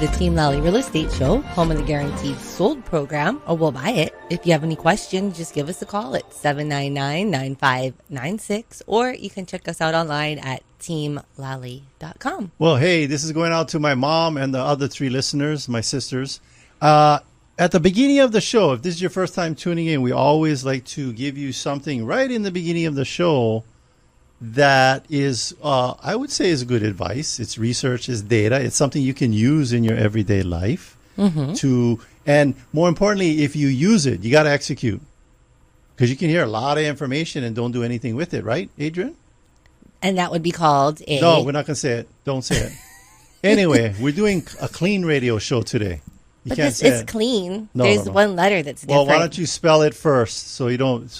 the Team Lally Real Estate Show, home of the Guaranteed Sold program, or we'll buy it. If you have any questions, just give us a call at 799-9596, or you can check us out online at teamlally.com. Well, hey, this is going out to my mom and the other 3 listeners, my sisters. At the beginning of the show, if this is your first time tuning in, we always like to give you something right in the beginning of the show that is, I would say, is good advice. It's research, it's data. It's something you can use in your everyday life. And more importantly, if you use it, you got to execute. Because you can hear a lot of information and don't do anything with it, right, Adrienne? And that would be called a... No, we're not going to say it. Don't say it. Anyway, we're doing a clean radio show today. But this is clean. No, There's no. one letter that's different. Well, why don't you spell it first so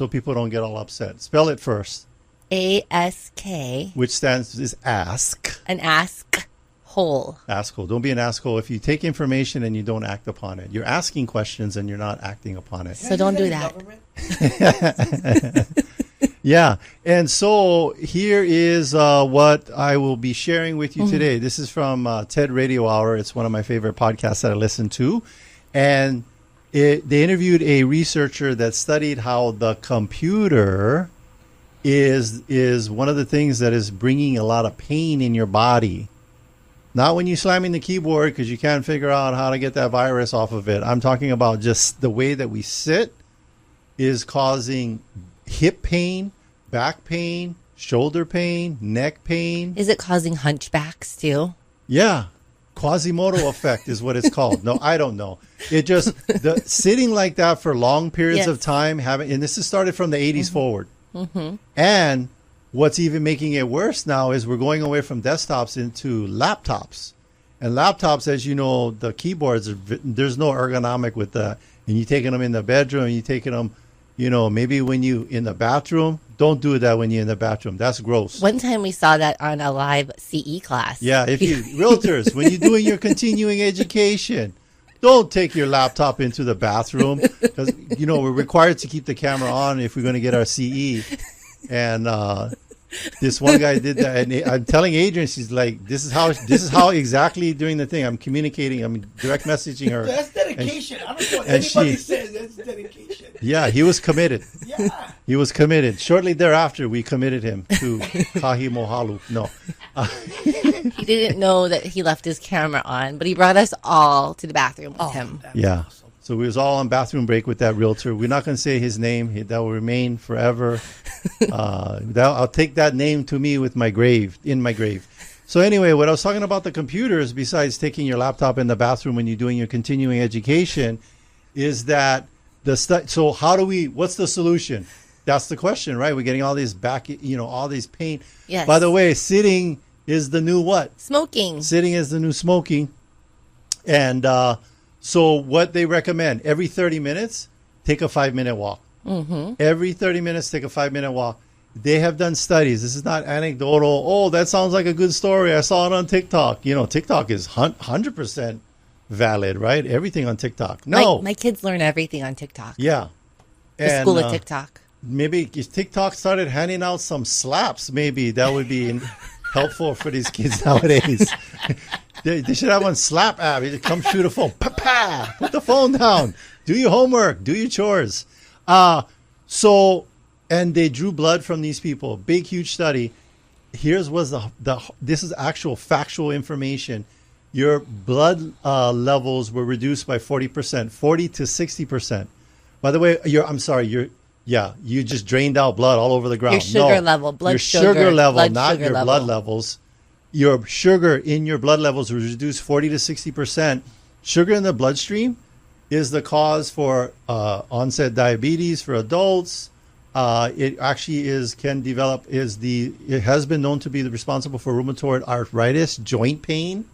people don't get all upset. Spell it first. A-S-K. Which is ask. An ask hole. Asshole. Don't be an asshole if you take information and you don't act upon it. You're asking questions and you're not acting upon it. So don't do that. Yeah. And so here is what I will be sharing with you today. This is from TED Radio Hour. It's one of my favorite podcasts that I listen to. And they interviewed a researcher that studied how the computer is one of the things that is bringing a lot of pain in your body. Not when you're slamming the keyboard because you can't figure out how to get that virus off of it. I'm talking about just the way that we sit is causing hip pain, back pain, shoulder pain, neck pain. Is it causing hunchbacks too? Yeah. Quasimodo effect is what it's called. No, I don't know. It just, sitting like that for long periods of time, and this has started from the 80s forward. And what's even making it worse now is we're going away from desktops into laptops. And laptops, as you know, the keyboards, there's no ergonomic with that. And you're taking them in the bedroom, you're taking them, maybe when you in the bathroom. Don't do that when you're in the bathroom. That's gross. One time we saw that on a live CE class. Yeah, if you realtors, when you're doing your continuing education, don't take your laptop into the bathroom because, we're required to keep the camera on if we're going to get our CE. And this one guy did that. And I'm telling Adrienne, she's like, this is how exactly doing the thing. I'm communicating. I'm direct messaging her. That's dedication. I don't know what anybody says. That's dedication. Yeah, he was committed. Yeah. He was committed. Shortly thereafter, we committed him to Kahi Mohalu. No. He didn't know that he left his camera on, but he brought us all to the bathroom with him. Yeah. Awesome. So we was all on bathroom break with that realtor. We're not going to say his name. That will remain forever. I'll take that name to me with in my grave. So anyway, what I was talking about the computers, besides taking your laptop in the bathroom when you're doing your continuing education, is that so what's the solution? That's the question, right? We're getting all these all these pain. Yes. By the way, sitting is the new what? Smoking. Sitting is the new smoking. And so what they recommend, every 30 minutes, take a 5-minute walk. Every 30 minutes, take a 5-minute walk. They have done studies. This is not anecdotal. Oh, that sounds like a good story. I saw it on TikTok. TikTok is 100% valid, right? Everything on TikTok. No. My kids learn everything on TikTok. Yeah. The school of TikTok. Maybe if TikTok started handing out some slaps, maybe that would be helpful for these kids nowadays. They should have one slap app. You come shoot a phone. Pa-pa! Put the phone down. Do your homework. Do your chores. And they drew blood from these people. Big, huge study. This is actual factual information. Your blood levels were reduced by 40%, 40 to 60%. By the way, you just drained out blood all over the ground. Your sugar level, blood sugar level, not sugar your level. blood levels. Your sugar in your blood levels was reduced 40 to 60%. Sugar in the bloodstream is the cause for onset diabetes for adults. It actually it has been known to be responsible for rheumatoid arthritis, joint pain,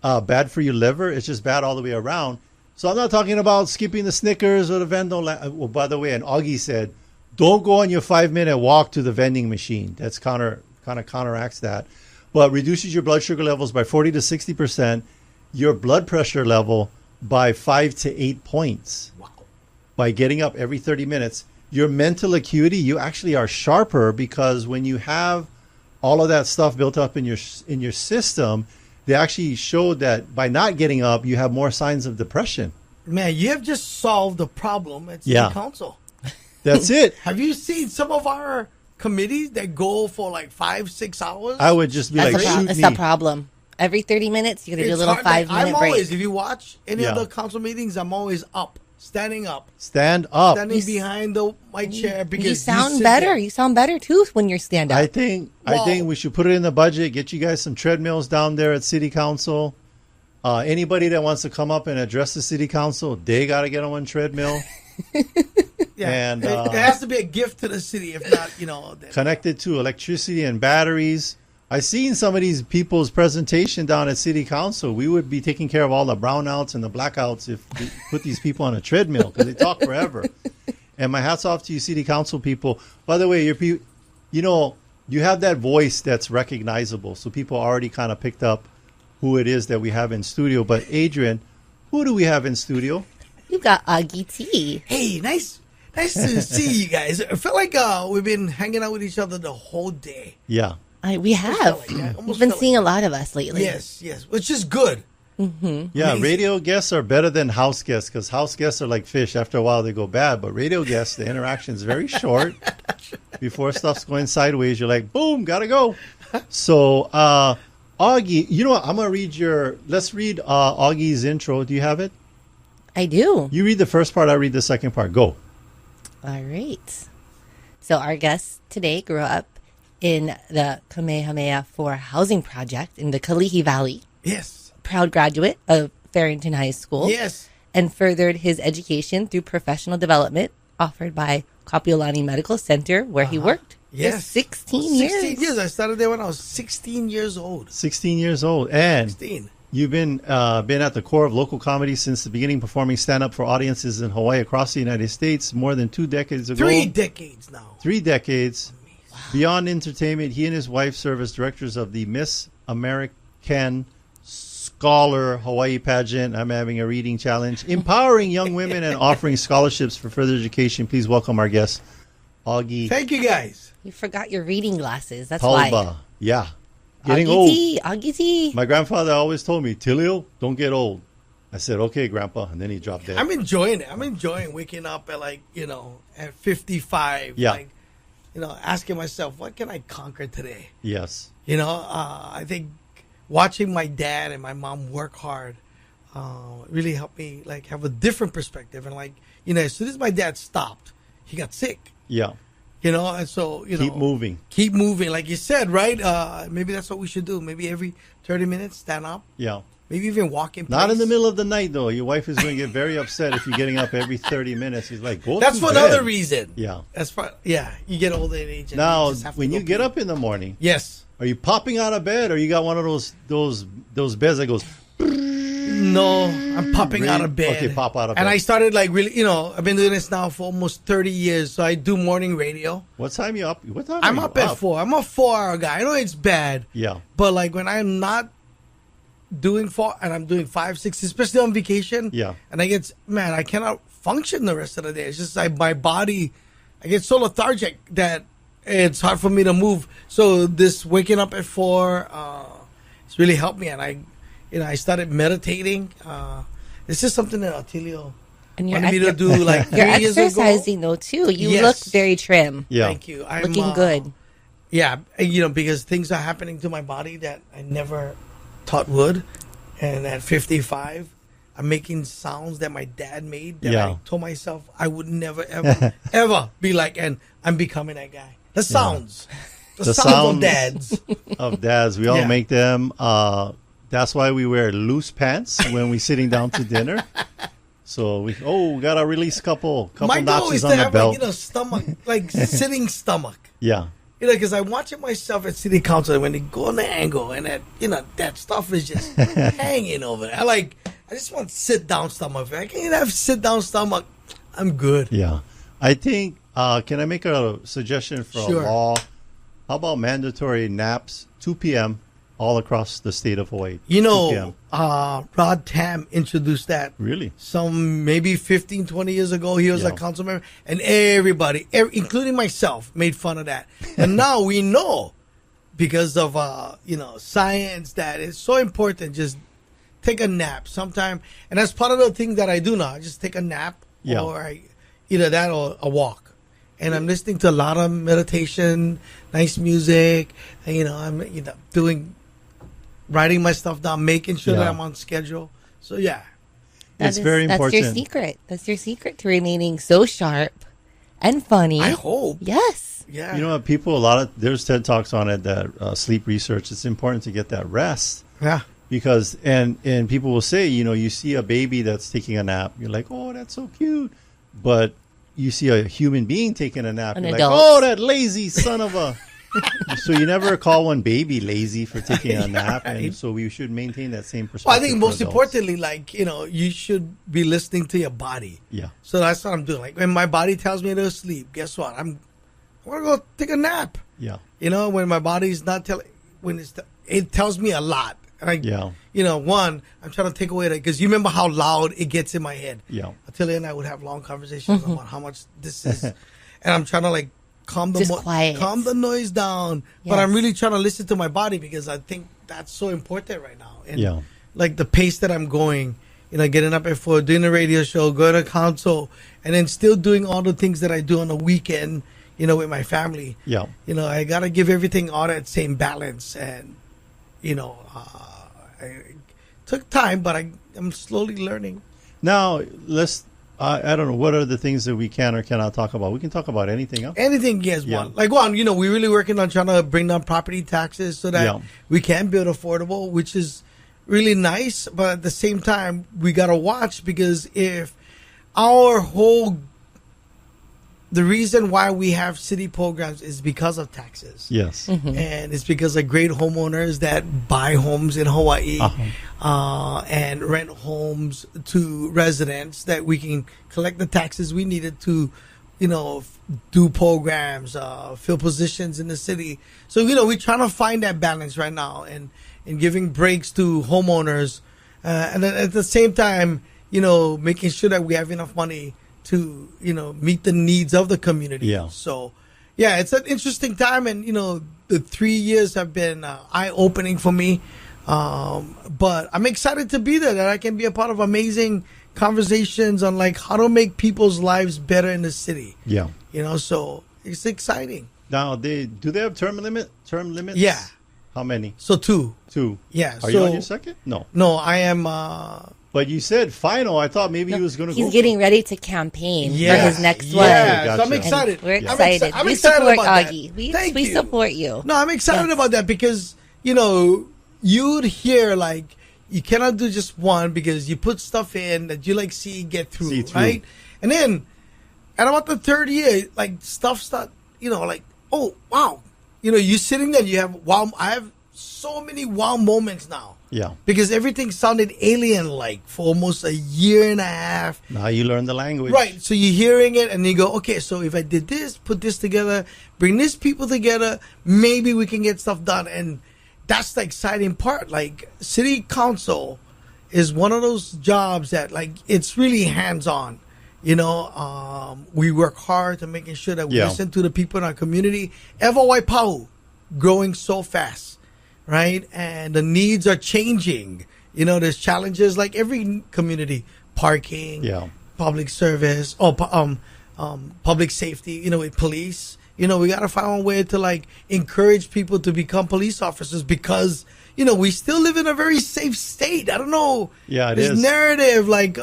bad for your liver. It's just bad all the way around. So I'm not talking about skipping the Snickers or the vending. Well, by the way, and Augie said, don't go on your 5-minute walk to the vending machine. That's kind of counteracts that. But reduces your blood sugar levels by 40 to 60%, your blood pressure level by 5 to 8 points. Wow. By getting up every 30 minutes. Your mental acuity, you actually are sharper because when you have all of that stuff built up in your system, they actually showed that by not getting up, you have more signs of depression. Man, you have just solved the problem at City Council. That's it. Have you seen some of our committees that go for like 5-6 hours? I would just be shoot That's me. a problem. Every 30 minutes, you got to do a little 5-minute break. Always, if you watch any of the council meetings, I'm always up, standing up. Stand up. Standing behind my chair because you sound better. You sound better too when you're stand up. I think we should put it in the budget. Get you guys some treadmills down there at City Council. Anybody that wants to come up and address the City Council, they got to get on one treadmill. And it has to be a gift to the city. If not, connected to electricity and batteries. I seen some of these people's presentation down at City Council. We would be taking care of all the brownouts and the blackouts if we put these people on a treadmill because they talk forever. And my hat's off to you, City Council people. By the way, you have that voice that's recognizable, so people already kind of picked up who it is that we have in studio. But Adrienne, who do we have in studio? You got Augie T. Hey, nice to see you guys. I feel like we've been hanging out with each other the whole day. Yeah. We have. We've been seeing a lot of us lately. Yes, which is good. Mm-hmm. Yeah, amazing. Radio guests are better than house guests because house guests are like fish. After a while, they go bad. But radio guests, the interaction is very short. Before stuff's going sideways, you're like, boom, gotta go. So, Augie, you know what? I'm going to let's read Augie's intro. Do you have it? I do. You read the first part, I read the second part. Go. All right. So our guest today grew up in the Kamehameha 4 housing project in the Kalihi Valley. Yes. Proud graduate of Farrington High School. Yes. And furthered his education through professional development offered by Kapiolani Medical Center, where he worked. Yes. For 16 years. 16 years. I started there when I was 16 years old. 16 years old. And 16. You've been at the core of local comedy since the beginning, performing stand-up for audiences in Hawaii across the United States more than 2 decades ago. 3 decades now. 3 decades. Wow. Beyond entertainment, he and his wife serve as directors of the Miss American Scholar Hawaii pageant. I'm having a reading challenge. Empowering young women and offering scholarships for further education. Please welcome our guest, Augie. Thank you, guys. You forgot your reading glasses. That's Talba. why. Yeah. Getting old. Augie T. My grandfather always told me, Attilio, don't get old. I said, okay, Grandpa. And then he dropped dead. I'm enjoying it. I'm enjoying waking up at at 55. Yeah. Asking myself, what can I conquer today? Yes. I think watching my dad and my mom work hard really helped me have a different perspective. And as soon as my dad stopped, he got sick. Yeah. And so, keep moving. Keep moving. Like you said, right? Maybe that's what we should do. Maybe every 30 minutes, stand up. Yeah. Maybe even walk in place. Not in the middle of the night, though. Your wife is going to get very upset if you're getting up every 30 minutes. He's like, go That's to for bed. another reason. Yeah. You get older in age. Now, when you get up in the morning, yes, are you popping out of bed or you got one of those beds that goes... No, I'm popping out of bed. Okay, pop out of bed. And I started I've been doing this now for almost 30 years. So I do morning radio. What time are you up? What time I'm up at 4. I'm a 4-hour guy. I know it's bad. Yeah. But when I'm not doing 4 and I'm doing 5, 6, especially on vacation. Yeah. And I cannot function the rest of the day. It's just my body, I get so lethargic that it's hard for me to move. So this waking up at 4, it's really helped me. And I started meditating. It's just something that Attilio wanted me to do you're 3 years ago. exercising though too. You look very trim. Yeah. Thank you. I'm looking good. Yeah, because things are happening to my body that I never thought would. And at 55, I'm making sounds that my dad made that I told myself I would never, ever, ever be like, and I'm becoming that guy. The sounds. The sounds of dads. Of dads. We all make them. That's why we wear loose pants when we're sitting down to dinner. So we got to release couple notches on the belt. Stomach, sitting stomach. Yeah. Because I watch it myself at City Council when they go on the angle and that stuff is just hanging over there. I just want sit down stomach. If I can't have sit down stomach, I'm good. Yeah. I think, can I make a suggestion for a law? How about mandatory naps, 2 p.m., all across the state of Hawaii? Rod Tam introduced that. Really? Maybe 15, 20 years ago. He was a council member. And everybody, including myself, made fun of that. And now we know because of science, that it's so important. Just take a nap sometime, and that's part of the thing that I do now. I just take a nap, or either that or a walk, and I'm listening to a lot of meditation, nice music, and I'm writing my stuff down, making sure that I'm on schedule. So it's very important. That's your secret. That's your secret to remaining so sharp and funny. I hope. Yes. Yeah. You know what? There's TED Talks on it that sleep research. It's important to get that rest. Yeah. Because and people will say, you see a baby that's taking a nap, you're like, oh, that's so cute, but you see a human being taking a nap, you're adult. like, oh, that lazy son of a. So you never call one baby lazy for taking a nap, and so we should maintain that same perspective. Well, I think most importantly, you should be listening to your body. Yeah. So that's what I'm doing. Like when my body tells me to sleep, guess what? I'm gonna go take a nap. Yeah. When my body's not telling, it tells me a lot. And I'm trying to take away that, because you remember how loud it gets in my head. Yeah. Attilio and I would have long conversations about how much this is, and I'm trying to calm the noise down. Yes. But I'm really trying to listen to my body, because I think that's so important right now. And the pace that I'm going, getting up at 4, doing a radio show, going to council, and then still doing all the things that I do on the weekend, with my family. Yeah. I got to give everything all that same balance. And, it took time, but I'm slowly learning. Now, I don't know, what are the things that we can or cannot talk about? We can talk about anything else. Anything, yes. One. We're really working on trying to bring down property taxes so that we can build affordable, which is really nice. But at the same time, we got to watch, because if the reason why we have city programs is because of taxes. Yes. Mm-hmm. And it's because of great homeowners that buy homes in Hawaii and rent homes to residents, that we can collect the taxes we needed to, do programs, fill positions in the city. So, we're trying to find that balance right now, and giving breaks to homeowners. And then at the same time, making sure that we have enough money to meet the needs of the community. So it's an interesting time, and the 3 years have been eye-opening for me, but I'm excited to be there, that I can be a part of amazing conversations on how to make people's lives better in the city. So it's exciting. Now, do they have term limits? Yeah. How many? So 2. Yeah. Are you on your second? No, I am but you said final. I thought maybe he was going to go. He's getting ready to campaign for his next one. Yeah, so I'm excited. And we're excited. I'm we excited support about Augie. That. We support you. No, I'm excited about that, because, you'd hear you cannot do just one, because you put stuff in that you see get through, right? And then at about the third year, stuff start, oh, wow. You're sitting there, you have I have so many wow moments now. Yeah. Because everything sounded alien-like for almost a year and a half. Now you learn the language. Right. So you're hearing it, and you go, okay, so if I did this, put this together, bring these people together, maybe we can get stuff done. And that's the exciting part. City council is one of those jobs that, it's really hands-on. We work hard to making sure that we listen to the people in our community. Pau, growing so fast. Right, and the needs are changing. There's challenges like every community: parking, public service, public safety. With police. We got to find a way to encourage people to become police officers, because we still live in a very safe state. I don't know. Yeah, this narrative it's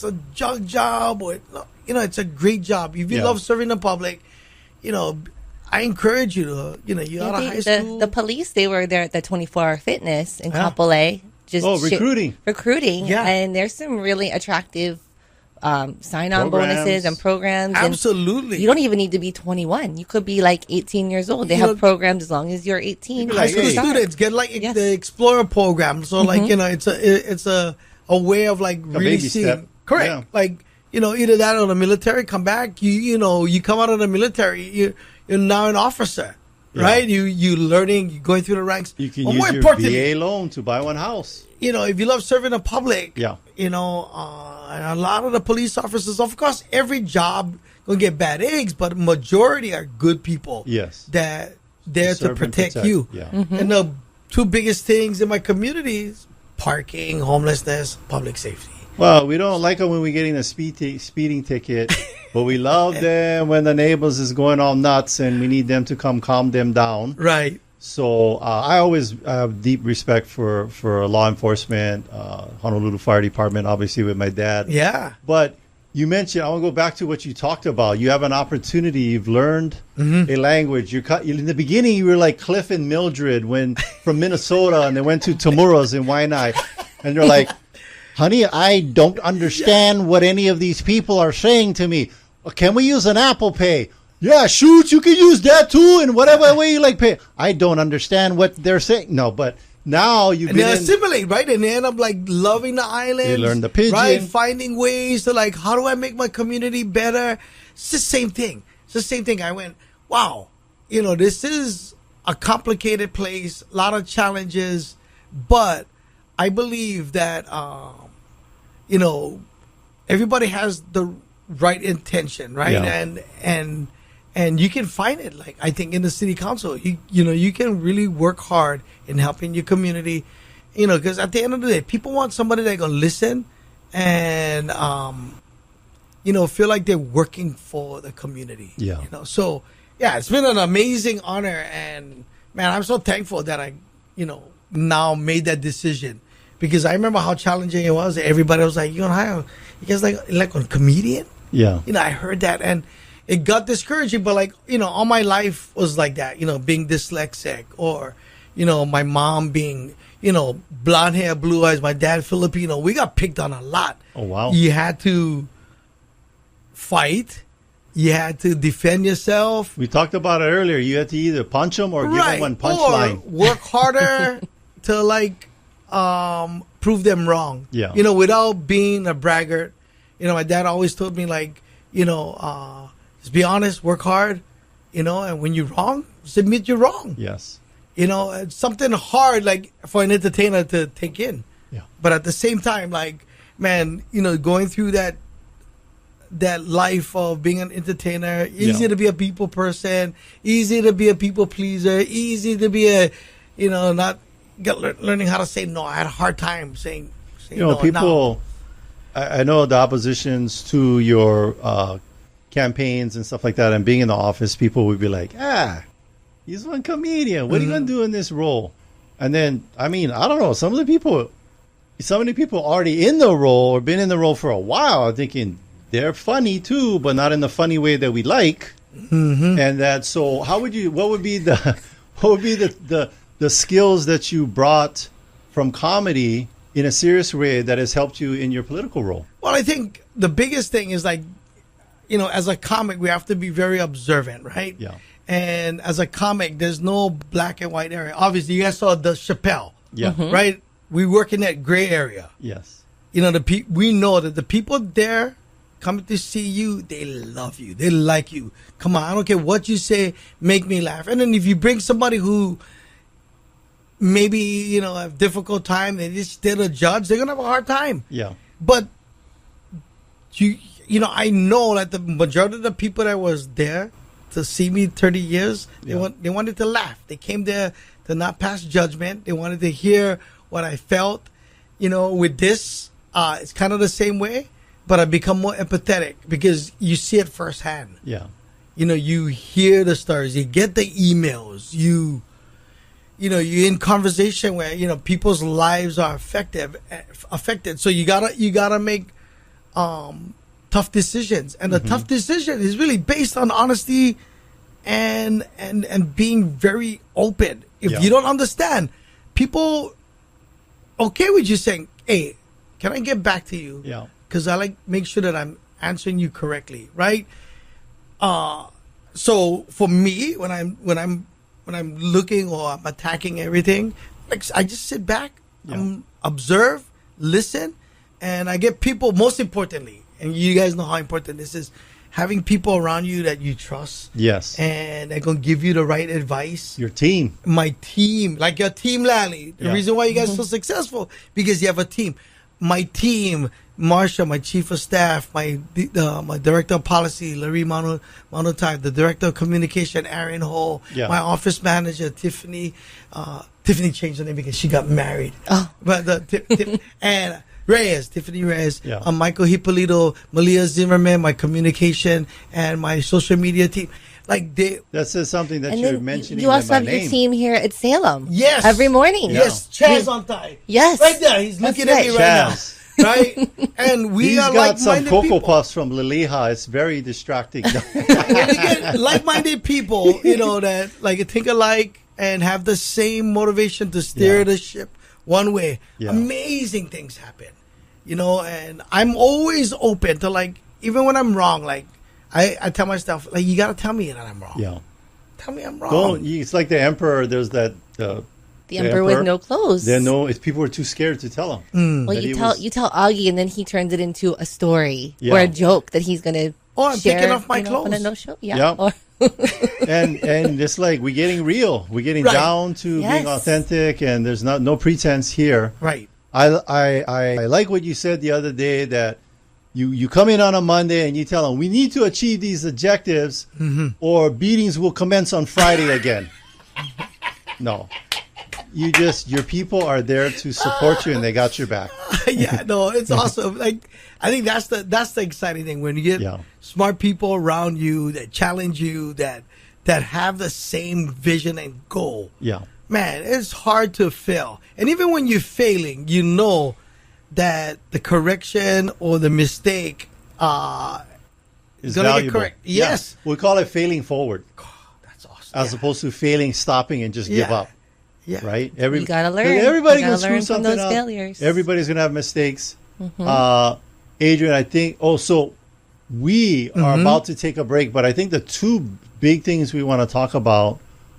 a junk job, or it's a great job. If you love serving the public, I encourage you to, you out of high school. The police, they were there at the 24-hour fitness in Kapolei. Recruiting. Yeah. And there's some really attractive sign-on bonuses and programs. Absolutely. And you don't even need to be 21. You could be 18 years old. They have programs as long as you're 18. High school students get the Explorer program. So it's a way of really seeing. Step. Correct. Yeah. Either that or the military, come back. You come out of the military, you're now an officer, right? You learning, you going through the ranks. You can use your VA loan to buy one house. If you love serving the public, and a lot of the police officers, of course, every job gonna get bad eggs, but majority are good people. Yes. That there to serve and protect protect. you. Yeah. And the two biggest things in my community is parking, homelessness, public safety. Well, we don't like them when we're getting a speeding ticket, but we love them when the neighbors is going all nuts and we need them to come calm them down. Right. So I always have deep respect for law enforcement, Honolulu Fire Department, obviously with my dad. Yeah. But you mentioned, I want to go back to what you talked about. You have an opportunity. You've learned a language. In the beginning, you were like Cliff and Mildred from Minnesota, and they went to Tamura's in Waianae. And you're like, honey, I don't understand what any of these people are saying to me. Can we use an Apple Pay? Yeah, shoot, you can use that too, in whatever way you like pay. I don't understand what they're saying. No, but now you they assimilate, right? And they end up like loving the island. They learn the pidgin. Right? Finding ways to like, how do I make my community better? It's the same thing. It's the same thing. I went, wow, this is a complicated place, a lot of challenges, but I believe that, everybody has the right intention, right? Yeah. And you can find it, like, I think in the city council, you can really work hard in helping your community, because at the end of the day, people want somebody that's going to listen and, feel like they're working for the community. Yeah. So, yeah, it's been an amazing honor. And, man, I'm so thankful that I, now made that decision. Because I remember how challenging it was. Everybody was like, you guys like a comedian? Yeah. I heard that. And it got discouraging, but all my life was like that, being dyslexic or, my mom being, blonde hair, blue eyes, my dad Filipino. We got picked on a lot. Oh, wow. You had to fight. You had to defend yourself. We talked about it earlier. You had to either punch them or give them one punchline. Work harder to prove them wrong. Yeah. Without being a braggart. My dad always told me just be honest, work hard, and when you're wrong, just admit you're wrong. Yes. It's something hard for an entertainer to take in. Yeah. But at the same time, man, going through that life of being an entertainer, easy to be a people person, easy to be a people pleaser, easy to be learning how to say no. I had a hard time saying no. People, I know the oppositions to your campaigns and stuff like that, and being in the office, people would be like, he's one comedian. What are you going to do in this role? And then, I don't know, some of the people already in the role or been in the role for a while are thinking they're funny too, but not in the funny way that we like. Mm-hmm. And what would be the skills that you brought from comedy in a serious way that has helped you in your political role? Well, I think the biggest thing is as a comic, we have to be very observant, right? Yeah. And as a comic, there's no black and white area. Obviously, you guys saw the Chappelle, right? We work in that gray area. Yes. We know that the people there coming to see you, they love you. They like you. Come on, I don't care what you say, make me laugh. And then if you bring somebody who maybe, have difficult time, they're a judge, they're going to have a hard time. Yeah. But, I know that the majority of the people that was there to see me 30 years, they wanted to laugh. They came there to not pass judgment. They wanted to hear what I felt. With this, it's kind of the same way, but I become more empathetic because you see it firsthand. Yeah. You hear the stories, you get the emails, you're in conversation where, people's lives are affected. So you gotta make, tough decisions. And the tough decision is really based on honesty and being very open. If you don't understand, people okay with you saying, hey, can I get back to you? Yeah. Because I make sure that I'm answering you correctly, right? So for me, when I'm looking or I'm attacking everything, I just sit back, observe, listen, and I get people, most importantly, and you guys know how important this is, having people around you that you trust. Yes. And they're going to give you the right advice. Your team. My team, like your team, Lally. The reason why you guys are so successful, because you have a team. my team, Marsha, my chief of staff, my director of policy, Larry Monotype, the director of communication, Aaron Hall, my office manager, Tiffany. Tiffany changed her name because she got married. Oh. But and Tiffany Reyes, Michael Hippolito, Malia Zimmerman, my communication and my social media team. Like that says something that you're mentioning. You also have your team here at Salem. Yes. Every morning. Yes. Chaz on time. Yes. Right there. He's looking at me right now. Right? And he's are got some Cocoa people. Puffs from Laliha. It's very distracting. We get like-minded people, that like think alike and have the same motivation to steer the ship one way. Yeah. Amazing things happen. And I'm always open to, like, even when I'm wrong, like I tell myself, like, you gotta tell me that I'm wrong. Yeah. Tell me I'm wrong. It's like the emperor. There's that the emperor with no clothes. People are too scared to tell him. Well, you tell Augie, and then he turns it into a story or a joke that he's gonna. Oh, I'm share, taking off my clothes. On a no show. Yeah. Or and it's like we're getting real. We're getting down to being authentic, and there's no pretense here. Right. I like what you said the other day, that you come in on a Monday and you tell them we need to achieve these objectives, or beatings will commence on Friday again. No. Your people are there to support you, and they got your back. It's awesome. Like, I think that's the exciting thing, when you get smart people around you that challenge you, that have the same vision and goal. Yeah, man, it's hard to fail, and even when you're failing, that the correction or the mistake is going to valuable. get correct. Yes, we call it failing forward. Oh, that's awesome. As opposed to failing, stopping, and just give up. Yeah. Right? You gotta learn. Everybody gotta can screw learn something from those up. failures. Everybody's gonna have mistakes. Adrienne, I think also we are about to take a break, but I think the two big things we want to talk about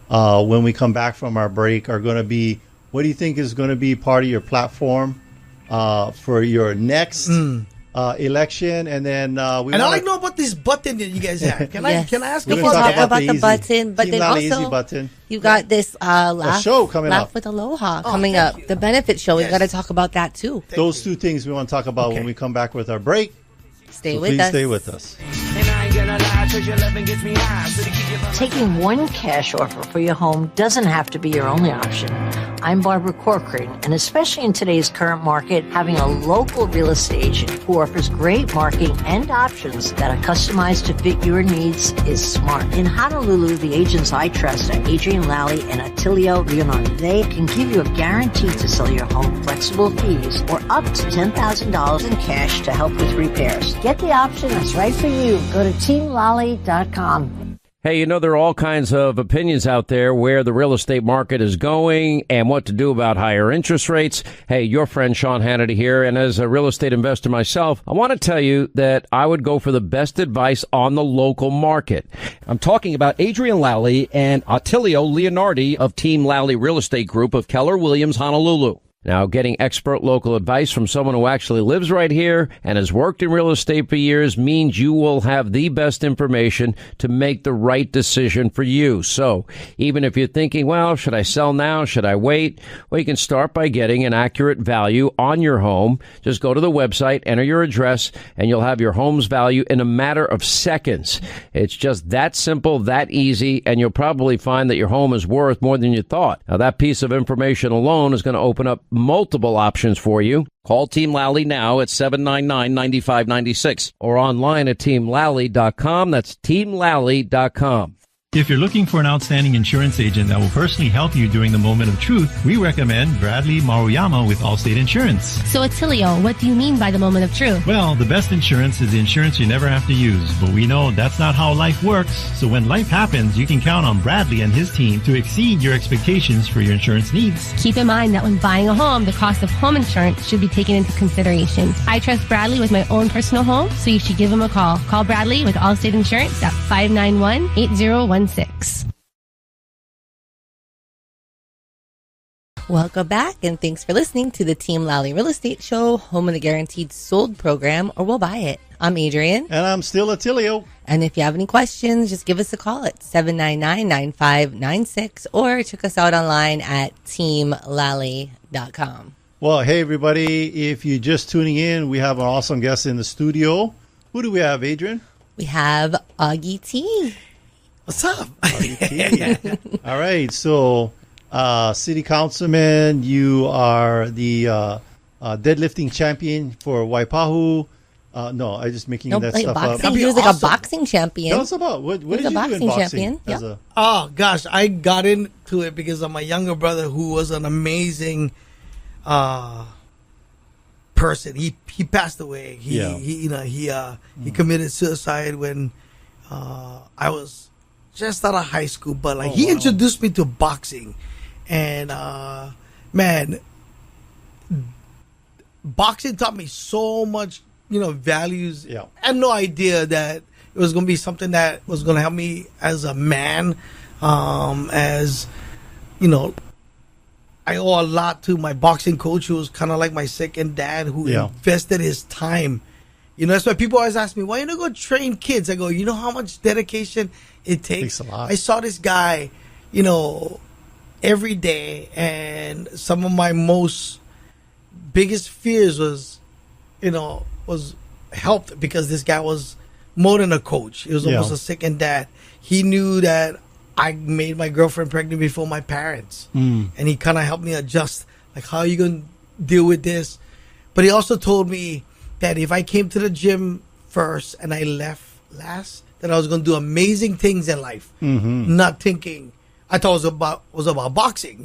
when we come back from our break are going to be, what do you think is going to be part of your platform for your next election, and then I'd like to know about this button that you guys have. Can I ask we about can that? talk about the button, but then also button. You got this laugh show coming up with Aloha coming up. The benefit show. We got to talk about that too. Those two things we want to talk about when we come back with our break. Please stay with us. Taking one cash offer for your home doesn't have to be your only option. I'm Barbara Corcoran, and especially in today's current market, having a local real estate agent who offers great marketing and options that are customized to fit your needs is smart. In Honolulu, the agents I trust are Adrienne, Lally, and Attilio Leonardo. They can give you a guarantee to sell your home, flexible fees, or up to $10,000 in cash to help with repairs. Get the option that's right for you. Go to teamlally.com. Hey, there are all kinds of opinions out there where the real estate market is going and what to do about higher interest rates. Hey, your friend Sean Hannity here, and as a real estate investor myself, I want to tell you that I would go for the best advice on the local market. I'm talking about Adrienne Lally and Attilio Leonardi of Team Lally Real Estate Group of Keller Williams, Honolulu. Now, getting expert local advice from someone who actually lives right here and has worked in real estate for years means you will have the best information to make the right decision for you. So even if you're thinking, well, should I sell now? Should I wait? Well, you can start by getting an accurate value on your home. Just go to the website, enter your address, and you'll have your home's value in a matter of seconds. It's just that simple, that easy, and you'll probably find that your home is worth more than you thought. Now, that piece of information alone is going to open up multiple options for you. Call Team Lally now at 799-9596 or online at teamlally.com. That's teamlally.com. If you're looking for an outstanding insurance agent that will personally help you during the moment of truth, we recommend B.R.A.V.E Maruyama with Allstate Insurance. So, Attilio, what do you mean by the moment of truth? Well, the best insurance is the insurance you never have to use. But we know that's not how life works. So when life happens, you can count on Bradley and his team to exceed your expectations for your insurance needs. Keep in mind that when buying a home, the cost of home insurance should be taken into consideration. I trust Bradley with my own personal home, so you should give him a call. Call Bradley with Allstate Insurance at 591-8016. Welcome back, and thanks for listening to the Team Lally Real Estate Show, home of the guaranteed sold program, or we'll buy it. I'm Adrienne. And I'm still Attilio. And if you have any questions, just give us a call at 799-9596 or check us out online at teamlally.com. Well, hey, everybody. If you're just tuning in, we have an awesome guest in the studio. Who do we have, Adrienne? We have Augie T. What's up? Augie T. All right. So, city councilman, you are the deadlifting champion for Waipahu. No, I'm just making that stuff boxing. up. He was like a boxing champion. Tell us about what did you do in boxing? Champion. Oh gosh, I got into it because of my younger brother, who was an amazing person. He passed away. He committed suicide when I was just out of high school. But he introduced me to boxing, and man, boxing taught me so much. Values. Yeah. I had no idea that it was going to be something that was going to help me as a man. As I owe a lot to my boxing coach, who was kind of like my second dad, who invested his time. That's why people always ask me, why you don't go train kids? I go, you know how much dedication it takes? A lot. I saw this guy, every day, and some of my biggest fears was helped because this guy was more than a coach. He was almost a second dad. He knew that I made my girlfriend pregnant before my parents. And he kind of helped me adjust, like, how are you going to deal with this? But he also told me that if I came to the gym first and I left last, that I was going to do amazing things in life. Not thinking, I thought it was about boxing,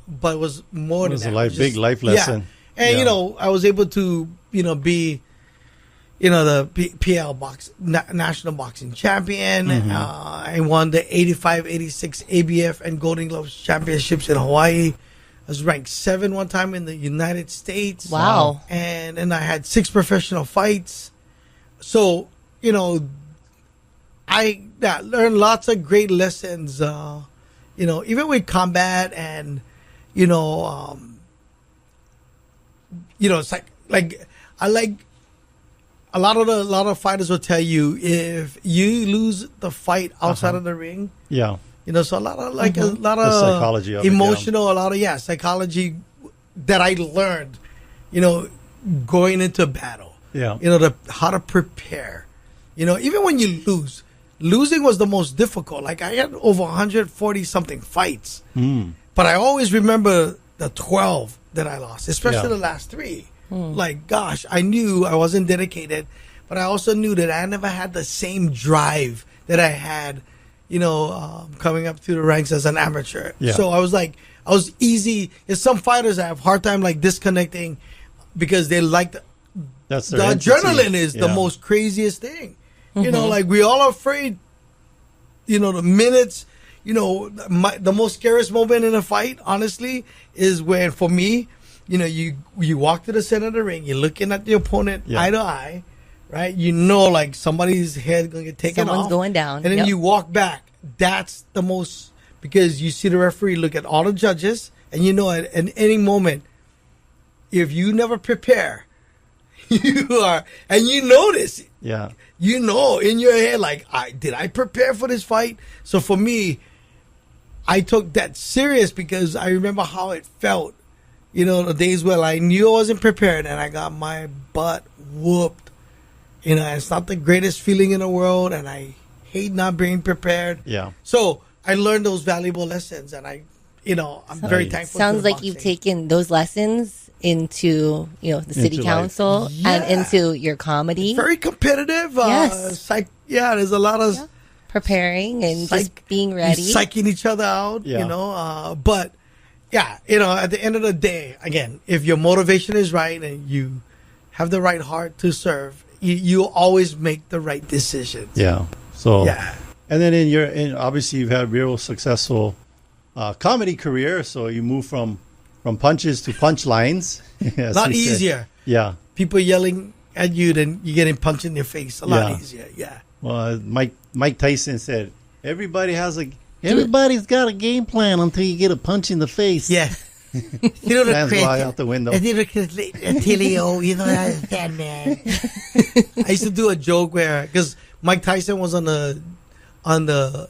but it was more than that. It was a big life lesson. Yeah. And, I was able to, be the national boxing champion. I won the 85, 86 ABF and Golden Gloves championships in Hawaii. I was ranked 7 one time in the United States. Wow. And I had 6 professional fights. So, I learned lots of great lessons, even with combat and, it's like I like a lot of fighters will tell you, if you lose the fight outside of the ring, so a lot of the psychology of emotional, a lot of psychology that I learned, going into battle, how to prepare, even when you losing was the most difficult. Like, I had over 140 something fights, but I always remember the 12 that I lost, especially the last 3. Like, gosh, I knew I wasn't dedicated, but I also knew that I never had the same drive that I had, coming up through the ranks as an amateur. So I was easy. There's some fighters that have hard time disconnecting because they like the adrenaline is the most craziest thing. Like, we all are afraid, the minutes, the most scariest moment in a fight, honestly, is when, for me, you walk to the center of the ring, you're looking at the opponent eye to eye, right? Like somebody's head going to get taken off. Someone's going down. And then you walk back. That's the most, because you see the referee look at all the judges, and at any moment, if you never prepare, you are, and you notice, in your head, like, did I prepare for this fight? So for me, I took that serious because I remember how it felt. The days where I knew I wasn't prepared and I got my butt whooped. It's not the greatest feeling in the world, and I hate not being prepared. So I learned those valuable lessons, and I'm very thankful. Sounds like you've taken those lessons into, the city council and into your comedy. Very competitive. Yes. There's a lot of preparing and just being ready. Psyching each other out, but at the end of the day, again, if your motivation is right and you have the right heart to serve, you always make the right decisions. So, and then obviously you've had a real successful comedy career. So you move from punches to punchlines. A lot easier. People yelling at you than you getting punched in your face. A lot easier. Well, Mike Tyson said, everybody's got a game plan until you get a punch in the face. Plans fly out the window. Attilio, that man. I used to do a joke because Mike Tyson was on the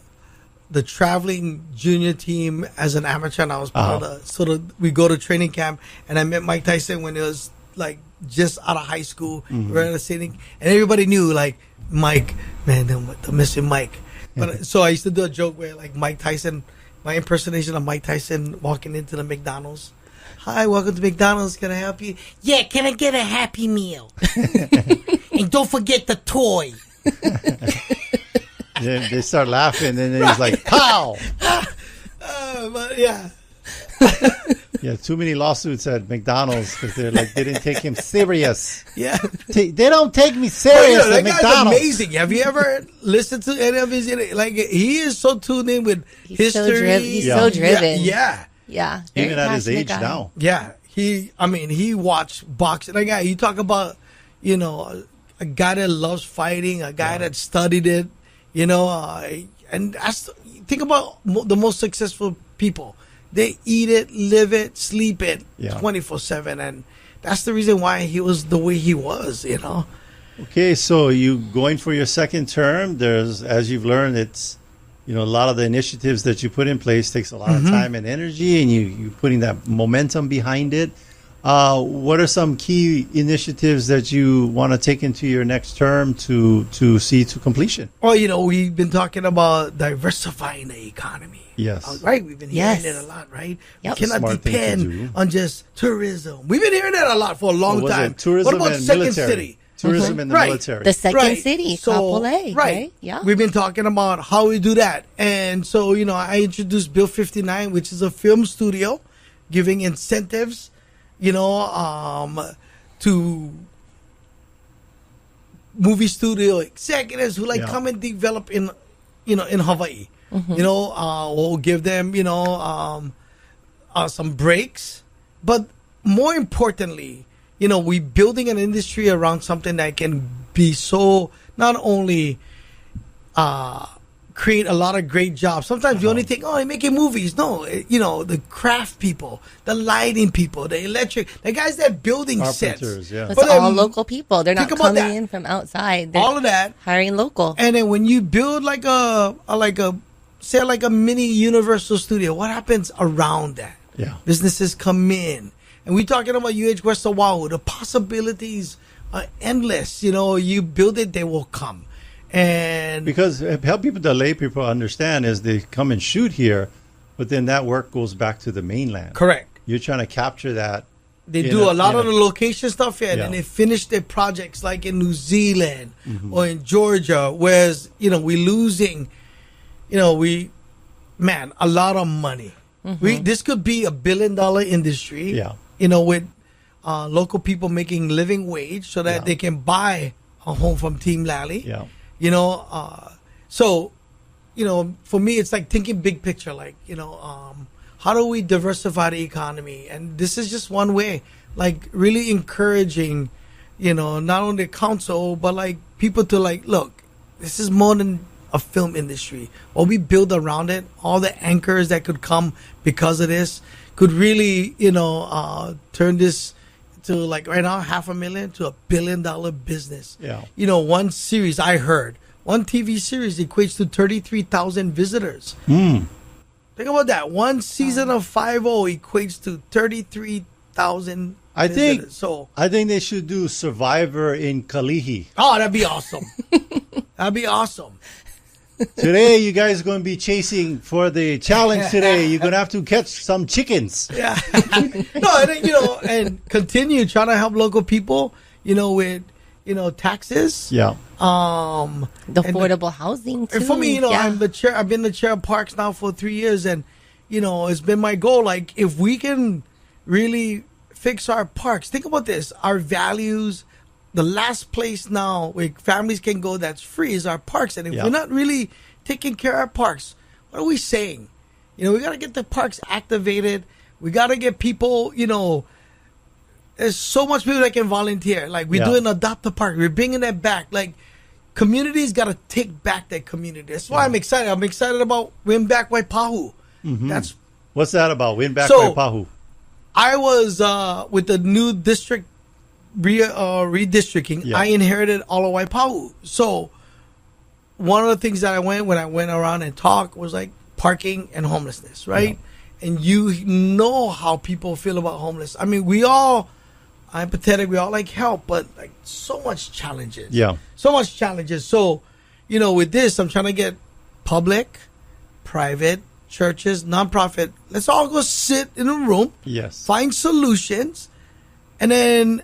the traveling junior team as an amateur, and I was part of we go to training camp, and I met Mike Tyson when it was like just out of high school. We're at a sitting, and everybody knew like Mike, man, they're missing Mike. But so I used to do a joke where like Mike Tyson, my impersonation of Mike Tyson walking into the McDonald's. Hi, welcome to McDonald's. Can I help you? Yeah, can I get a Happy Meal? And don't forget the toy. Then they start laughing, and then he's like, "Pow!" But yeah. Yeah, too many lawsuits at McDonald's because they didn't take him serious. Yeah, they don't take me serious at that guy's McDonald's. amazing. Have you ever listened to any of his? Like he is so tuned in with history. He's so driven. Yeah. Even at his age now. Yeah, he watched boxing. Like you talk about, a guy that loves fighting, a guy that studied it, and think about the most successful people. They eat it, live it, sleep it 24/7. And that's the reason why he was the way he was, Okay, so you going for your second term. There's, as you've learned, it's, a lot of the initiatives that you put in place takes a lot of time and energy, and you putting that momentum behind it. What are some key initiatives that you want to take into your next term to see to completion? Well, we've been talking about diversifying the economy. Yes. Right? We've been hearing it a lot, right? Yep. We cannot depend on just tourism. We've been hearing that a lot for a long time. Tourism what about and Second military? City? Tourism and the military. The second city, So, Kapolei, right? Yeah. We've been talking about how we do that. And so, I introduced Bill 59, which is a film studio giving incentives, to movie studio executives who come and develop in Hawaii. We'll give them, some breaks. But more importantly, we building an industry around something that can be so not only create a lot of great jobs. Sometimes you only think, they're making movies. No, the craft people, the lighting people, the electric, the guys that building sets. Yeah. It's all local people. They're not coming in from outside. They're all of that. Hiring local. And then when you build like a mini Universal studio, what happens around that? Yeah. Businesses come in. And we're talking about UH West Oahu. The possibilities are endless. You build it, they will come. And because help people, the lay people understand is they come and shoot here, but then that work goes back to the mainland. Correct. You're trying to capture that. They do a lot of the location stuff here, and then they finish their projects like in New Zealand or in Georgia, whereas, we're losing, a lot of money. This could be $1 billion industry, with local people making living wage so that they can buy a home from Team Lally. Yeah. So, for me, it's like thinking big picture, like, how do we diversify the economy? And this is just one way, like really encouraging, not only the council, but like people to look, this is more than a film industry. What we build around it, all the anchors that could come because of this could really, turn this to like right now, $500,000 to $1 billion business. Yeah. One series I heard, one TV series equates to 33,000 visitors. Mm. Think about that. One season of 5-0 equates to 33,000 visitors. I think they should do Survivor in Kalihi. Oh, that'd be awesome. That'd be awesome. Today, you guys are going to be chasing for the challenge today. You're going to have to catch some chickens. Yeah. No, and then, and continue trying to help local people, with, taxes. Yeah. The affordable housing, too. And for me, I've been the chair of parks now for 3 years, and, it's been my goal. Like, if we can really fix our parks, think about this, our values. The last place now where families can go that's free is our parks. And if we're not really taking care of our parks, what are we saying? We got to get the parks activated. We got to get people, there's so much people that can volunteer. Like we're doing Adopt a Park. We're bringing that back. Like communities got to take back that community. That's why I'm excited. I'm excited about Win Back Waipahu. That's What's that about? Win Back Waipahu. I was with the new district redistricting. I inherited all of Waipahu. So one of the things that when I went around and talked was like parking and homelessness, right? Yeah. And you know how people feel about homeless. I mean, I'm empathetic, we all like help, but like so much challenges. Yeah. So much challenges. So, with this, I'm trying to get public, private, churches, nonprofit. Let's all go sit in a room. Yes. Find solutions, and then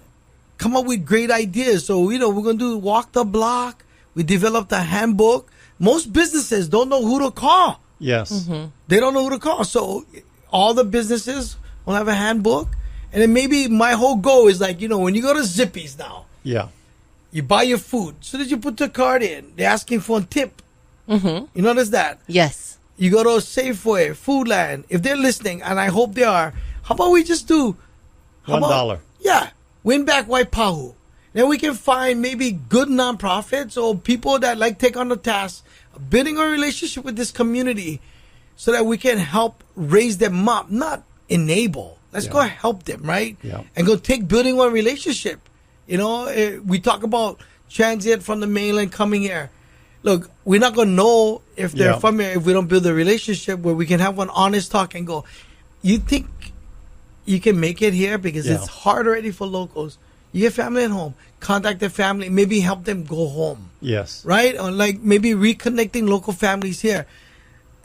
come up with great ideas. So, we're going to do walk the block. We developed a handbook. Most businesses don't know who to call. Yes. Mm-hmm. They don't know who to call. So, all the businesses will have a handbook. And then maybe my whole goal is like, when you go to Zippy's now. Yeah. You buy your food. As soon as you put the card in, they're asking for a tip. Mm-hmm. You notice that? Yes. You go to Safeway, Foodland. If they're listening, and I hope they are, how about we just do $1? Yeah. Win back Waipahu. Then we can find maybe good nonprofits or people that like take on the task of building a relationship with this community so that we can help raise them up, not enable. Let's go help them, right? Yeah. And go take building one relationship. We talk about transit from the mainland coming here. Look, we're not going to know if they're from here if we don't build a relationship where we can have one honest talk and go, you think you can make it here? Because it's hard already for locals. You get family at home. Contact their family. Maybe help them go home. Yes. Right? Or like maybe reconnecting local families here.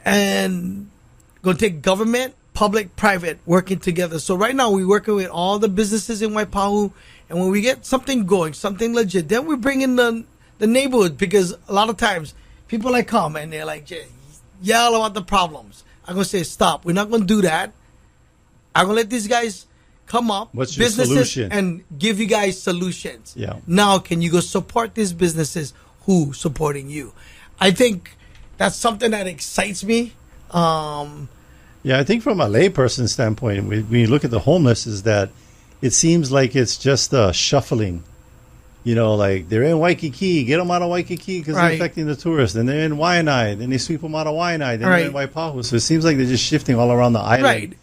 And go take government, public, private, working together. So right now we're working with all the businesses in Waipahu, and when we get something going, something legit, then we bring in the neighborhood, because a lot of times people like come and they're like yell about the problems. I'm gonna say stop. We're not gonna do that. I'm gonna let these guys come up, what's your businesses, solution? And give you guys solutions. Yeah. Now can you go support these businesses who supporting you? I think that's something that excites me. Yeah, I think from a layperson standpoint, when you look at the homeless, is that it seems like it's just shuffling. Like they're in Waikiki, get them out of Waikiki because they're affecting the tourists. Then they're in Waianae, then they sweep them out of Waianae, then they're in Waipahu. So it seems like they're just shifting all around the island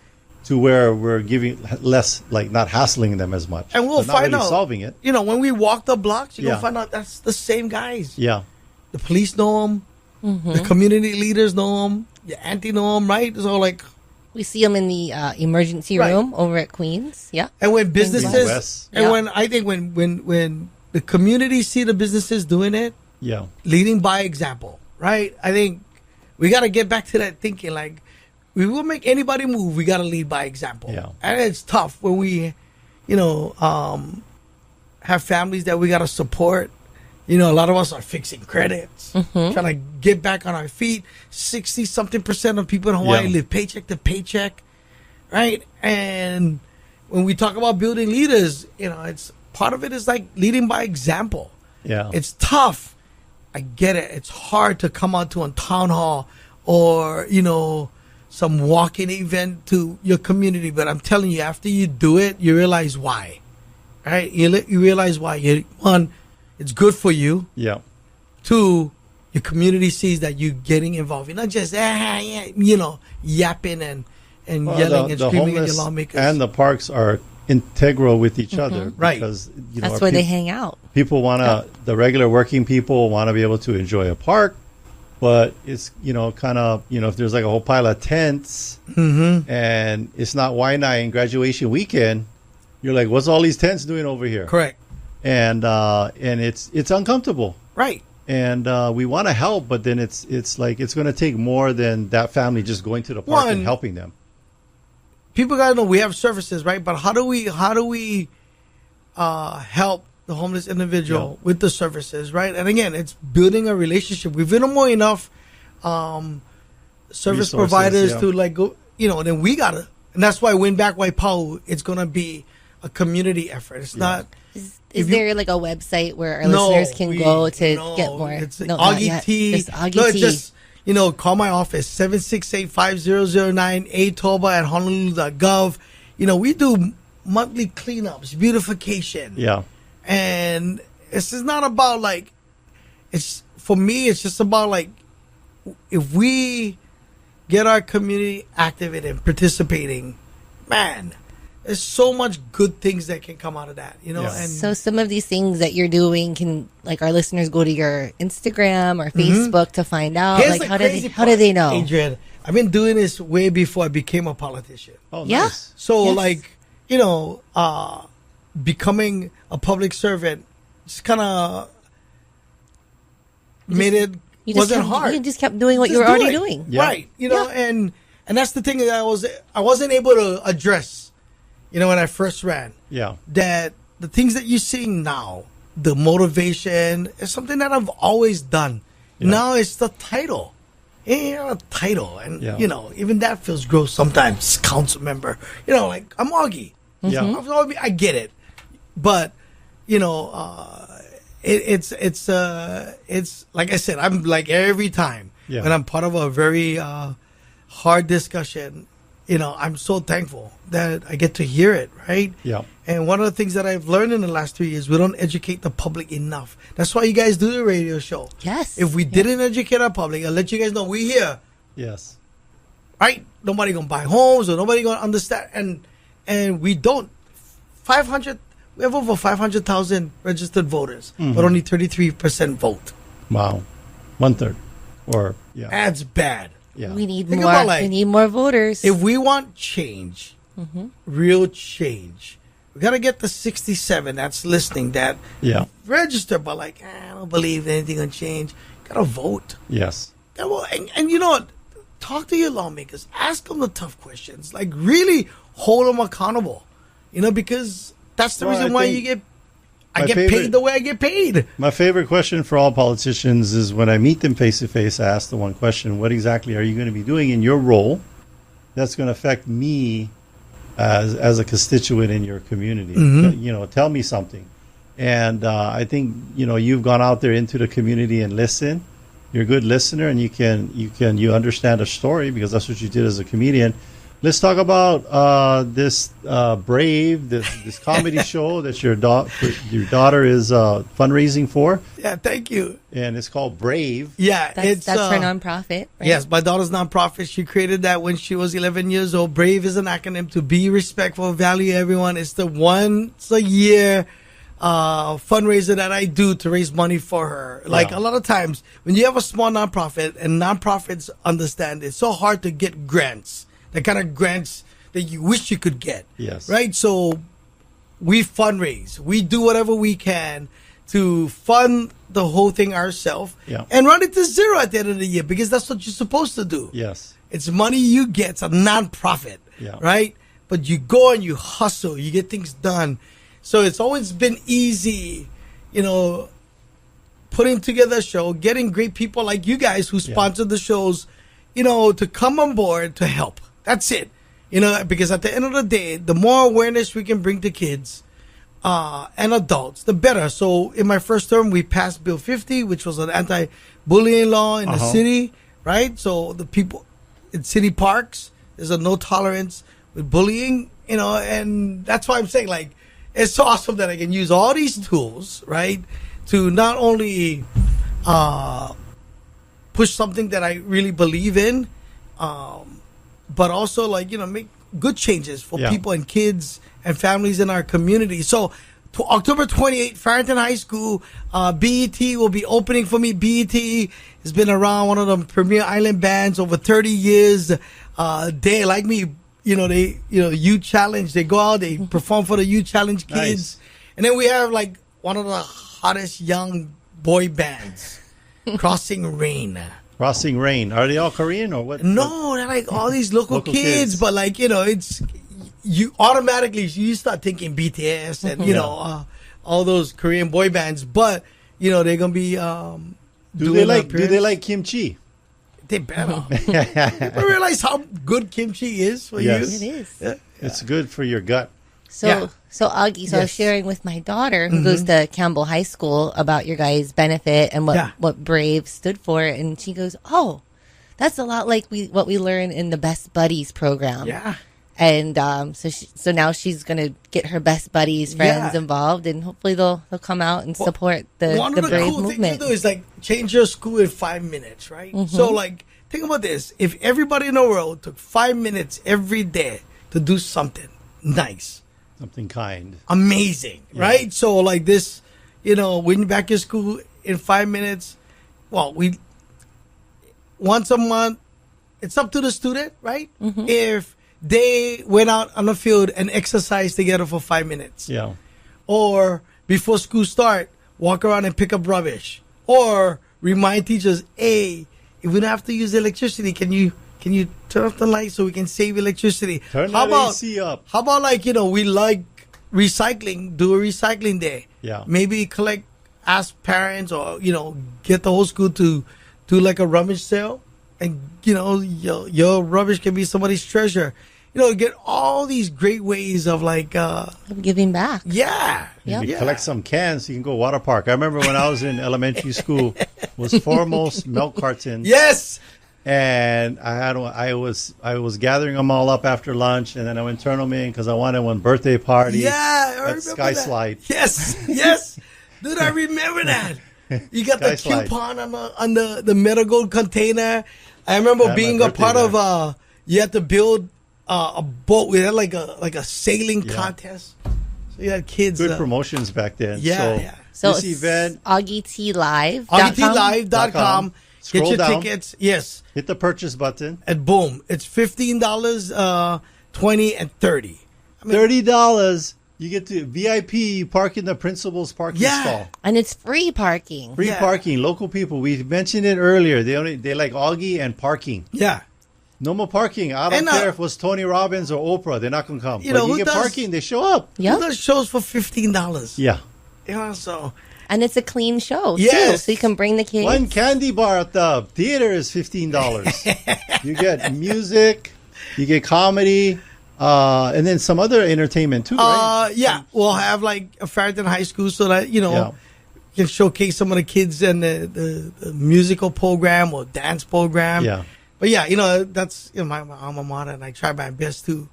to where we're giving less, like not hassling them as much. And we'll find out. Solving it. When we walk the blocks, you're going to find out that's the same guys. Yeah. The police know them. Mm-hmm. The community leaders know them. Your auntie know them, right? So like, we see them in the emergency room over at Queens. Yeah. And when businesses, when I think when the community see the businesses doing it, leading by example, right? I think we got to get back to that thinking. Like, we will make anybody move. We got to lead by example. Yeah. And it's tough when we, have families that we got to support. A lot of us are fixing credits, trying to get back on our feet. 60-something% of people in Hawaii live paycheck to paycheck, right? And when we talk about building leaders, it's part of it is like leading by example. Yeah, it's tough. I get it. It's hard to come out to a town hall or some walk-in event to your community, but I'm telling you, after you do it, you realize why, right? You realize why. One, it's good for you. Yeah. Two, your community sees that you're getting involved. You're not just yapping and yelling and screaming at your lawmakers. And the parks are integral with each other, right? Because that's where they hang out. People want to. The regular working people want to be able to enjoy a park, but it's kind of if there's like a whole pile of tents and it's not Waianae and graduation weekend, you're like, what's all these tents doing over here? Correct. And it's uncomfortable, right? And we want to help, but then it's like it's going to take more than that family just going to the park and helping them. People gotta know we have services, right? But how do we help the homeless individual with the services, right? And again, it's building a relationship. We've been more enough service providers to like go, then we gotta, and that's why Win Back Waipahu, it's gonna be a community effort. It's not. Is there like a website where our listeners can go to get more? It's Augie T. Augie T. Just call my office 768-5009 atoba at honolulu.gov. We do monthly cleanups, beautification. Yeah, and it's just not about like. It's for me. It's just about like if we get our community activated and participating, man. there's so much good things that can come out of that, you know. Yeah. And So some of these things that you're doing can, like, our listeners go to your Instagram or Facebook to find out. here's Like, the how crazy do they know? Adrienne, I've been doing this way before I became a politician. Oh, Yeah. nice. So, Yes. like, you know, becoming a public servant just kind of made it wasn't hard. You just kept doing what Just you were do already it. doing. Yeah. Right. You know, and that's the thing that I wasn't able to address, you know, when I first ran. Yeah. That the things that you're seeing now, the motivation, is something that I've always done. Yeah. Now it's the title. A title. And, Yeah. you know, even that feels gross sometimes, council member. You know, like, I'm Augie. Yeah. I get it. But, you know, it's like I said, I'm like every time Yeah. when I'm part of a very hard discussion, you know, I'm so thankful that I get to hear it, right? Yeah. And one of the things that I've learned in the last 3 years, we don't educate the public enough. That's why you guys do the radio show. Yes. If we didn't educate our public, I'll let you guys know we're here, Yes. right? Nobody gonna buy homes or nobody gonna understand. And we don't. We have over 500,000 registered voters, but only 33% vote. Wow. 1/3. Or, yeah. That's bad. Yeah. We need Think more. about, like, we need more voters. If we want change, real change, we got to get the 67 that's listening that Yeah. register, but like, I don't believe anything will change. Got to vote. Yes. Yeah, well, and you know what? Talk to your lawmakers. Ask them the tough questions. Like, really hold them accountable. You know, because that's the Well, reason I why think I my get favorite- paid the way I get paid. My favorite question for all politicians is when I meet them face to face, I ask the one question: what exactly are you going to be doing in your role that's going to affect me as a constituent in your community? You know, tell me something. And I think, you know, you've gone out there into the community and listened. You're a good listener, and you understand a story because that's what you did as a comedian. Let's talk about this B.R.A.V.E, this comedy show that your daughter is fundraising for, Yeah, thank you. and it's called B.R.A.V.E. Yeah, that's her nonprofit. Right? Yes, my daughter's nonprofit. She created that when she was 11 years old. B.R.A.V.E is an acronym to be respectful, value everyone. It's the once a year fundraiser that I do to raise money for her. Like Yeah. a lot of times when you have a small nonprofit, and nonprofits understand it's so hard to get grants, the kind of grants that you wish you could get. Yes. Right? So we fundraise. We do whatever we can to fund the whole thing ourselves Yeah. and run it to zero at the end of the year, because that's what you're supposed to do. Yes. It's money you get. It's a nonprofit, Yeah. right? But you go and you hustle. You get things done. So it's always been easy, you know, putting together a show, getting great people like you guys who sponsor the shows, you know, to come on board to help. That's it. You know, because at the end of the day, the more awareness we can bring to kids and adults, the better. So in my first term, we passed Bill 50, which was an anti-bullying law in the city, right? So the people in city parks, there's a no tolerance with bullying, you know, and that's why I'm saying, like, it's so awesome that I can use all these tools, right, to not only push something that I really believe in, but also, like, you know, make good changes for people and kids and families in our community. So October 28th, Farrington High School, B.E.T will be opening for me. B.E.T has been around, one of the premier island bands, over 30 years. They, like me, you know, Youth Challenge. They go out, they perform for the Youth Challenge kids. Nice. And then we have, like, one of the hottest young boy bands, Crossing Rain. Crossing Rain. Are they all Korean or what? No, they're like all these local kids, but, like, you know, it's, you automatically, you start thinking BTS and, you know, all those Korean boy bands, but, you know, they're going to be, Do they like kimchi? They better. You realize how good kimchi is for Yes. you? It is. Yeah. It's good for your gut. So Augie, I was sharing with my daughter who goes to Campbell High School about your guys' benefit and what B.R.A.V.E stood for, and she goes, "Oh, that's a lot like what we learn in the Best Buddies program." Yeah. And so now she's gonna get her Best Buddies friends involved, and hopefully they'll come out and support the One of the B.R.A.V.E cool movement. things to do is, like, change your school in 5 minutes, right? So, like, think about this. If everybody in the world took 5 minutes every day to do something, nice. Something kind. Amazing, right? So like this, when you're back in school in 5 minutes, well, once a month, it's up to the student, right? Mm-hmm. If they went out on the field and exercised together for 5 minutes. Yeah. Or before school start, walk around and pick up rubbish. Or remind teachers, hey, if we don't have to use electricity, can you turn off the light so we can save electricity? Turn that AC up. How about we like recycling, do a recycling day. Yeah. Maybe ask parents or, get the whole school to do like a rummage sale. And, your rubbish can be somebody's treasure. Get all these great ways of giving back. Yeah. You collect some cans, you can go water park. I remember when I was in elementary school, was foremost milk cartons. Yes. And I was gathering them all up after lunch, and then I went turn them in because I wanted one birthday party. Yeah, at Sky Slide. Yes, dude, I remember that. You got the coupon on the marigold container. I remember being a part of. You had to build a boat. We had like a sailing contest. So you had kids. Good promotions back then. Yeah. So this event, Augie T Live. AugieTLive.com. Get your tickets. Yes. Hit the purchase button. And boom. It's $15, $20, and $30. $30. You get to VIP park in the principal's parking stall. And it's free parking. Free parking. Local people. We mentioned it earlier. They like Augie and parking. Yeah. No more parking. I don't care if it was Tony Robbins or Oprah. They're not going to come. But you get parking, they show up. Who does shows for $15? Yeah. So... And it's a clean show, too. Yes. So you can bring the kids. One candy bar at the theater is $15. You get music, you get comedy, and then some other entertainment, too, right? Yeah. We'll have, a Farrington High School so that, can showcase some of the kids in the musical program or dance program. Yeah. But, that's my alma mater, and I try my best to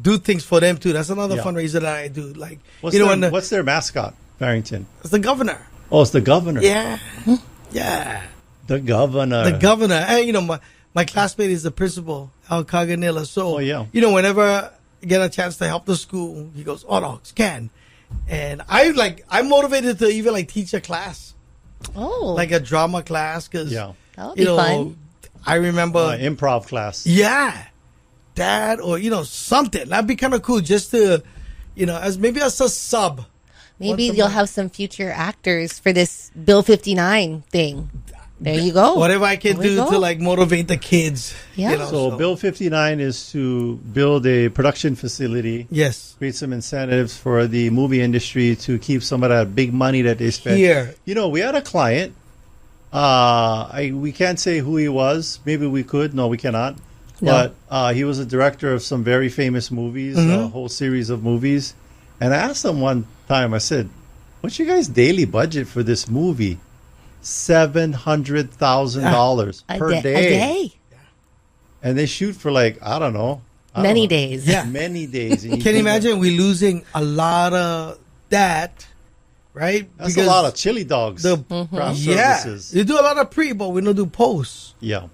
do things for them, too. That's another fundraiser that I do. What's their mascot? Farrington. It's the governor. Oh, it's the governor. Yeah. Yeah. The governor. The governor. And, my classmate is the principal, Al Caganilla. So, whenever I get a chance to help the school, he goes, oh, no, scan. And I'm motivated to even, teach a class. Oh. Like a drama class. Because, that would be fun. I remember. Improv class. Yeah. That or, something. That'd be kind of cool just to, as a sub. Maybe you'll have some future actors for this Bill 59 thing. There you go. Whatever I can do to motivate the kids. Yeah. So Bill 59 is to build a production facility. Yes. Create some incentives for the movie industry to keep some of that big money that they spend. Here. We had a client. We can't say who he was. Maybe we could. No, we cannot. No. But he was a director of some very famous movies, a whole series of movies. And I asked him one time, I said, what's your guys' daily budget for this movie? $700,000 per day. A day. And they shoot for I don't know. Many days. Yeah. Many days. Can you imagine we losing a lot of that, right? That's because a lot of chili dogs. Services. You do a lot of pre, but we don't do post. Yeah.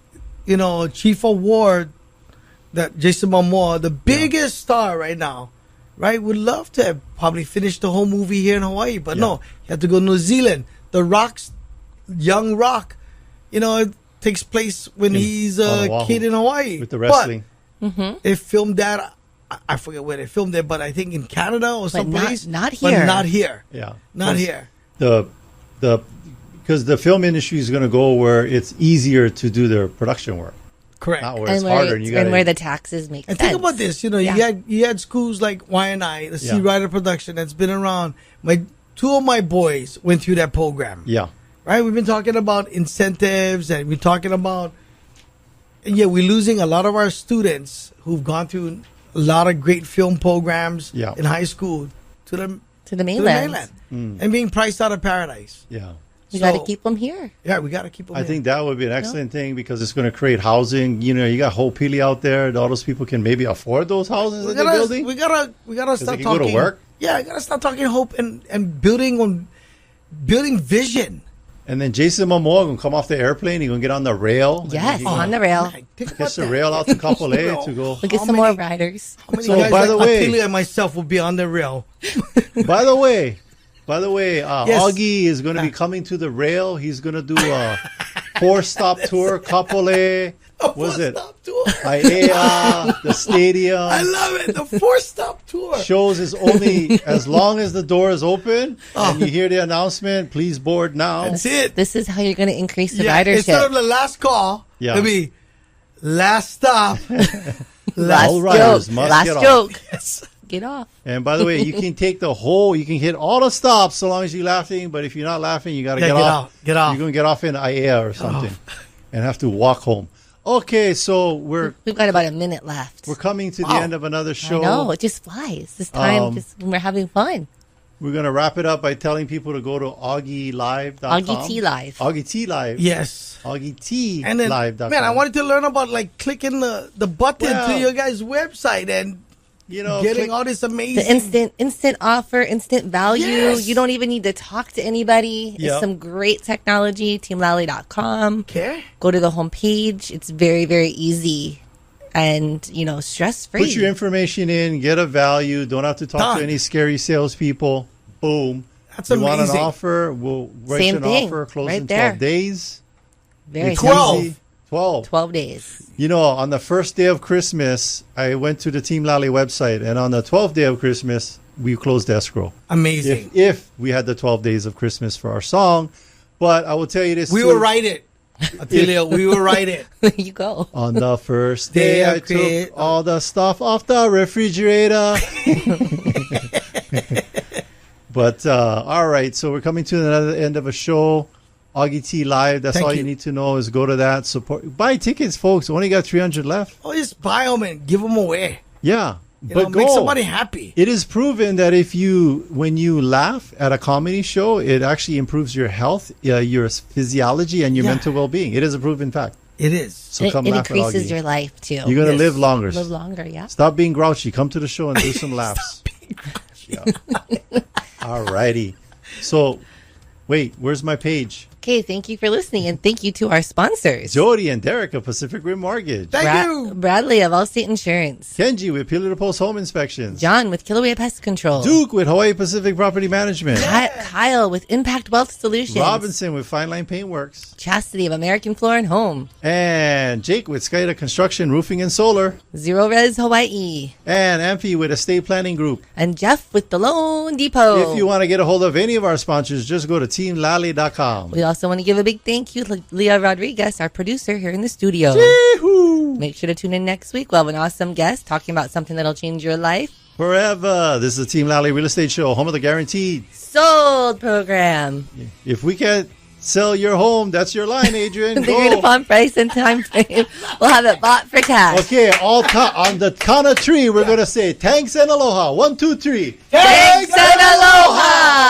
Chief Award, that Jason Momoa, the biggest star right now, right? Would love to have probably finished the whole movie here in Hawaii, but no, you have to go to New Zealand. The Rock's young Rock, it takes place when he's a kid in Hawaii with the wrestling. But they filmed that. I forget where they filmed it, but I think in Canada or someplace. Not here. But not here. Yeah, not here. Because the film industry is going to go where it's easier to do their production work. Correct. Not where it's harder. And where the taxes make sense. And think about this. You had schools like Y&I, the Sea Rider production that's been around. Two of my boys went through that program. Yeah. Right? We've been talking about incentives and we're talking about, we're losing a lot of our students who've gone through a lot of great film programs in high school to the mainland. And being priced out of paradise. Yeah. We got to keep them here. Yeah, we got to keep them here. I think that would be an excellent thing because it's going to create housing. You got Ho'opili out there. All those people can maybe afford those houses that they're building. We gotta start talking. Go to work. Yeah, I gotta start talking hope and building vision. And then Jason Momoa going to come off the airplane. He's going to get on the rail. Yes, on the rail. Catch the rail out to Kapolei to go. We'll get some more riders. How many guys by the way, Attilio and myself will be on the rail. By the way, yes. Augie is going to be coming to the rail. He's going to do a 4-stop tour. Kapolei. Was it Aiea, the stadium? I love it. The 4-stop tour. Shows is only as long as the door is open and you hear the announcement, please board now. That's it. This is how you're going to increase the ridership. Instead of the last call, it'll be last stop. last joke. Yes. Get off. And by the way, you can take you can hit all the stops so long as you're laughing, but if you're not laughing, you got to get off. Get off. You're going to get off in Aiea or something and have to walk home. Okay, so we've got about a minute left. We're coming to the end of another show. I know, it just flies. This time, we're having fun. We're going to wrap it up by telling people to go to AuggieLive.com. Augie T Live. Augie T Live. Yes. Augie T and then, Live.com. Man, I wanted to learn about clicking the button to your guys' website and getting all this amazing the instant offer, instant value. Yes. You don't even need to talk to anybody. It's some great technology. TeamLally.com. Okay. Go to the homepage. It's very, very easy and stress free. Put your information in, get a value. Don't have to talk to any scary salespeople. Boom. That's you amazing. Want an offer? We'll write an offer. Close in 12 days. Very 12. 12 days. On the first day of Christmas, I went to the Team Lally website, and on the 12th day of Christmas, we closed escrow. Amazing. If we had the 12 days of Christmas for our song. But I will tell you this. We will write it. Attilio, we will write it. There you go. On the first day, I took all the stuff off the refrigerator. But, all right. So we're coming to the end of a show. Augie T Live. That's all you need to know is go to that. Support. Buy tickets, folks. Only got 300 left. Oh, just buy them and give them away. Yeah. But make somebody happy. It is proven that when you laugh at a comedy show, it actually improves your health, your physiology, and your mental well-being. It is a proven fact. It is. So come laugh at Augie. It increases your life, too. You're going to live longer. Live longer, yeah. Stop being grouchy. Come to the show and do some laughs. All righty. So, wait, where's my page? Okay, thank you for listening, and thank you to our sponsors. Jody and Derek of Pacific Rim Mortgage. Thank you. Bradley of Allstate Insurance. Kenji with Pillar to Post Home Inspections. John with Kilauea Pest Control. Duke with Hawaii Pacific Property Management. Kyle with Impact Wealth Solutions. Robinson with Fine Line Paint Works. Chastity of American Floor and Home. And Jake with Skyda Construction, Roofing and Solar. Zero Res Hawaii. And Amphi with Estate Planning Group. And Jeff with the Loan Depot. If you want to get a hold of any of our sponsors, just go to teamlally.com. We also want to give a big thank you to Leah Rodriguez, our producer here in the studio. Yee-hoo! Make sure to tune in next week. We'll have an awesome guest talking about something that'll change your life forever. This is the Team Lally Real Estate Show, home of the guaranteed sold program. If we can't sell your home, that's your line, Adrienne. The agreed upon price and time frame. We'll have it bought for cash. Okay, on the count of three, we're going to say thanks and aloha. 1, 2, 3. Thanks and aloha.